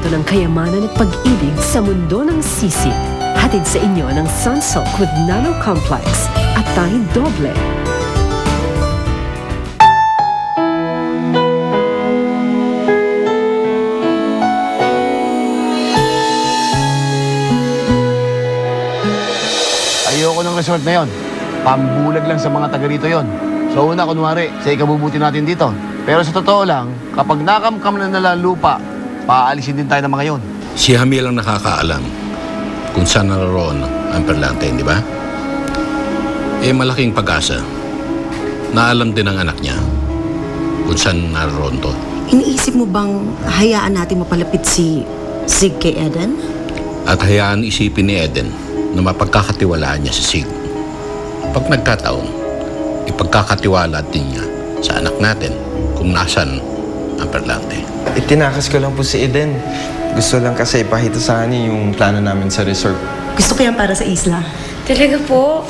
kwento ng kayamanan at pag-ibig sa mundo ng sisig. Hatid sa inyo ng Sunsilk with Nano Complex at tanging doble. Ayoko ng resort na yon. Pambulag lang sa mga taga rito yon. So una, kunwari, sa ikabubuti natin dito. Pero sa totoo lang, kapag nakamkam na nila lupa, paalisin din tayo ng mga yon. Si Jamil ang nakakaalam kung saan naroon ang perlante, di ba? Eh, malaking pag-asa na alam din ng anak niya kung saan naroon to. Iniisip mo bang hayaan natin mapalapit si Sig kay Eden? At hayaan isipin ni Eden na mapagkakatiwalaan niya si Sig. Pag nagkataon, ipagkakatiwala din niya sa anak natin kung nasan ang perlante. Itinakas ko lang po si Eden. Gusto lang kasi ipahita sa kanya yung plano namin sa resort. Gusto ko yan para sa isla. Talaga po?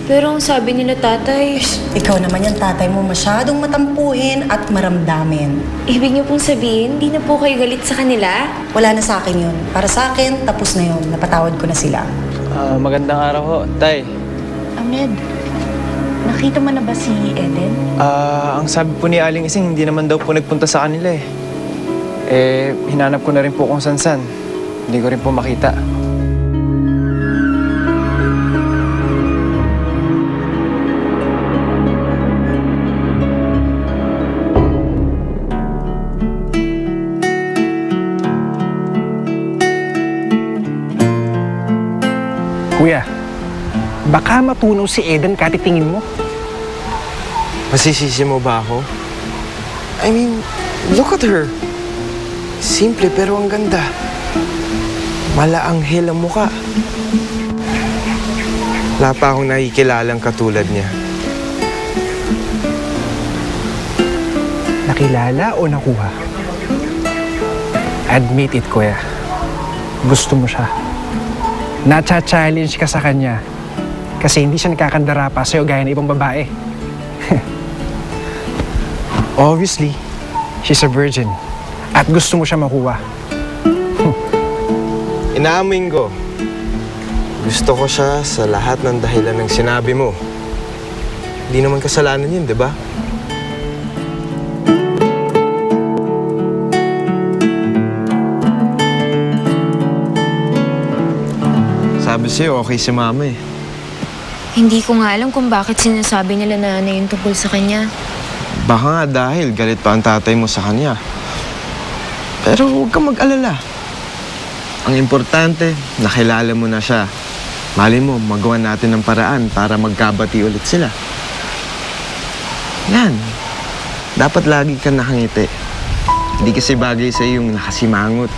Pero ang sabi nila tatay... Ikaw naman yung tatay mo masyadong matampuhin at maramdamin. Ibig niyo pong sabihin, di na po kayo galit sa kanila? Wala na sa akin yun. Para sa akin, tapos na yun. Napatawad ko na sila. Magandang araw ho, Tay. Ahmed, nakita mo na ba si Eden? Ang sabi po ni Aling Ising, hindi naman daw po nagpunta sa kanila eh. Eh, hinanap ko na rin po kung san-san. Hindi ko rin po makita. Kuya, baka matunaw si Eden katitingin mo. Masisisi mo ba ako? I mean, look at her. Simple pero ang ganda. Malaanghel ang mukha. Wala pa akong nakikilalang katulad niya. Nakilala o nakuha? Admit it, kuya. Gusto mo siya. Nacha-challenge ka sa kanya kasi hindi siya nakakandara pa sa'yo gaya ng ibang babae. Obviously, she's a virgin at gusto mo siya makuha. Inaamin ko. Gusto ko siya sa lahat ng dahilan ng sinabi mo. Hindi naman kasalanan yun, di ba? Sabi sa'yo, okay si mama eh. Hindi ko nga alam kung bakit sinasabi nila na yung tungkol sa kanya. Baka nga dahil galit pa ang tatay mo sa kanya. Pero huwag kang mag-alala. Ang importante, nakilala mo na siya. Mali mo, magawa natin ng paraan para magkabati ulit sila. Yan. Dapat lagi kang nakangiti. Hindi kasi bagay sa'yo yung nakasimangot.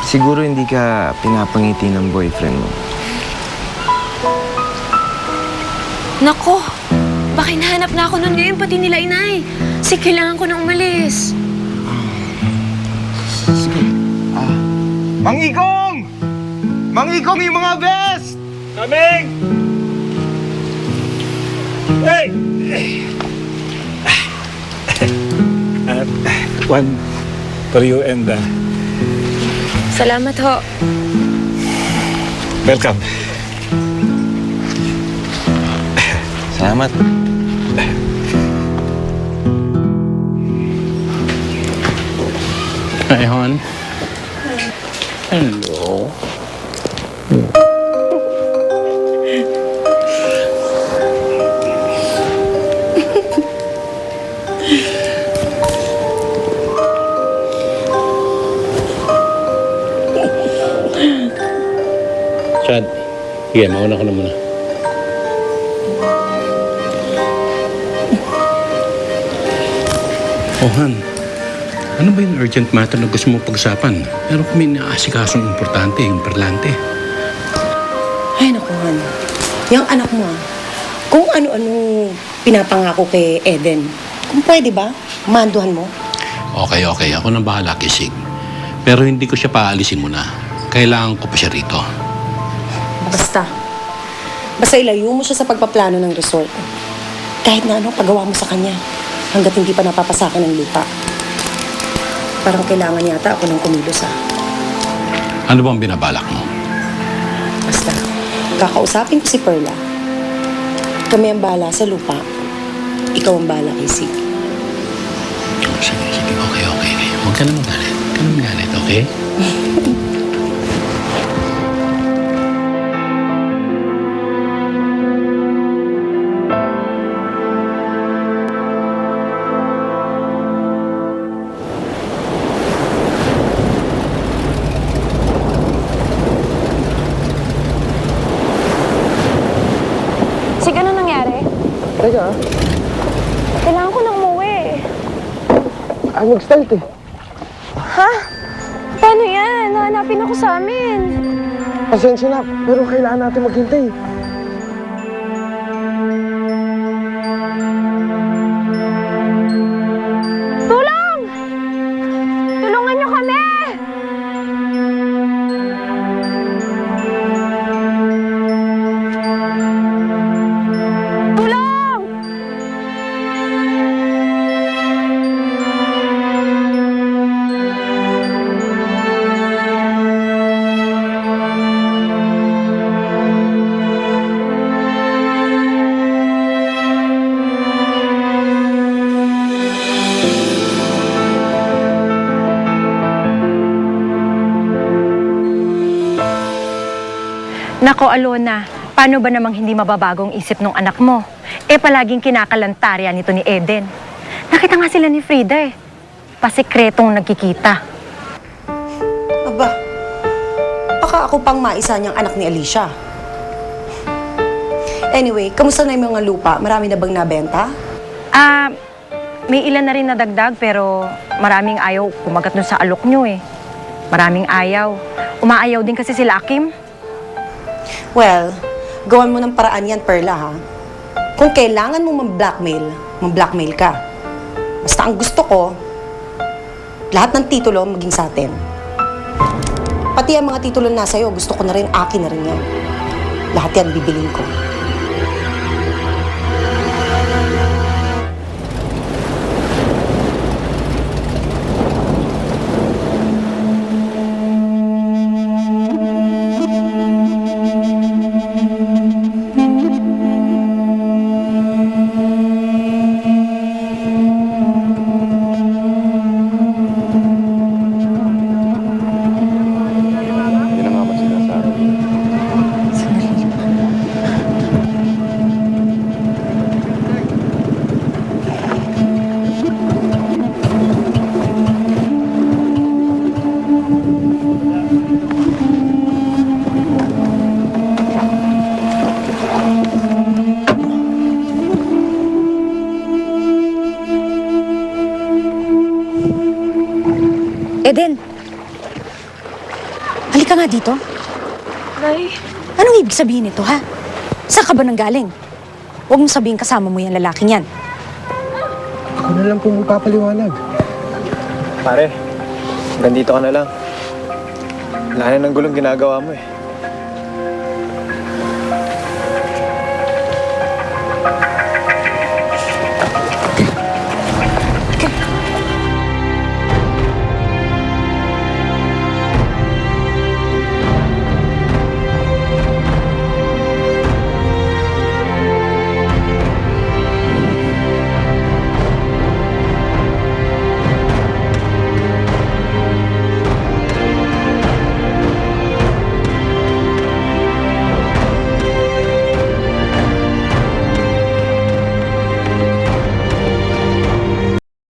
Siguro hindi ka pinapangiti ng boyfriend mo. Nako, baka hinahanap na ako nun ngayon, pati nila inay. Kasi kailangan ko na umalis. Sige. Mang-Igong! Mang-Igong yung mga best! Coming! Hey! One for you and Salamat ho. welcome. Salamat. Hi, hon. Hello. Chad, sige, mauna ka na muna. Oh, Han. Ano ba yung urgent matter na gusto mong pag-usapan? Meron kami naasikasong importante, yung perlante. Ay, naku, Han. Yung anak mo, kung ano-ano pinapangako kay Eden, kung pwede ba, manduhan mo? Okay. Ako nang bahala kay Sig. Pero hindi ko siya paalisin muna. Kailangan ko pa siya rito. Basta ilayo mo siya sa pagpaplano ng resort. Kahit na ano, pagawa mo sa kanya. Hanggat hindi pa napapasakin ng lupa. parang kailangan yata ako ng kumilos Ano bang binabalak mo? Basta, kakausapin ko si Perla. Kami ang bahala sa lupa. Ikaw ang bahala kay Sig. Sige. Okay. Huwag ka na magalit. Okay? Sig, ano nangyari? Teka, Kailangan ko nang umuwi. nag-start eh. Ha? Paano yan? Hahanapin ako sa amin. Pasensya na, pero kailangan natin maghintay. Tulong! Tulungan niyo kami! Tulong! Nako, Alona, paano ba namang hindi mababagong isip ng anak mo? Palaging kinakalantarya nito ni Eden. Nakita nga sila ni Frida Pasikretong nagkikita. Aba, baka ako pang maisa niyang anak ni Alicia. Anyway, kamusta na yung mga lupa? Marami na bang nabenta? May ilan na rin nadagdag pero maraming ayaw kumagat nun sa alok nyo Maraming ayaw. Umaayaw din kasi sila Akim. Well, gawan mo ng paraan yan, Perla, ha? Kung kailangan mo mag-blackmail ka. Basta ang gusto ko, lahat ng titulo maging sa atin. Pati ang mga titulo na sa'yo, gusto ko na rin, akin na rin yan. Lahat yan bibilin ko. Eden! Halika nga dito. Nay, Anong ibig sabihin nito, ha? Saan ka ba nanggaling? Huwag mong sabihin kasama mo yung lalaking yan. Ako na lang po magpapaliwanag. Pare, hanggang dito ka na lang. Wala na ng gulong ginagawa mo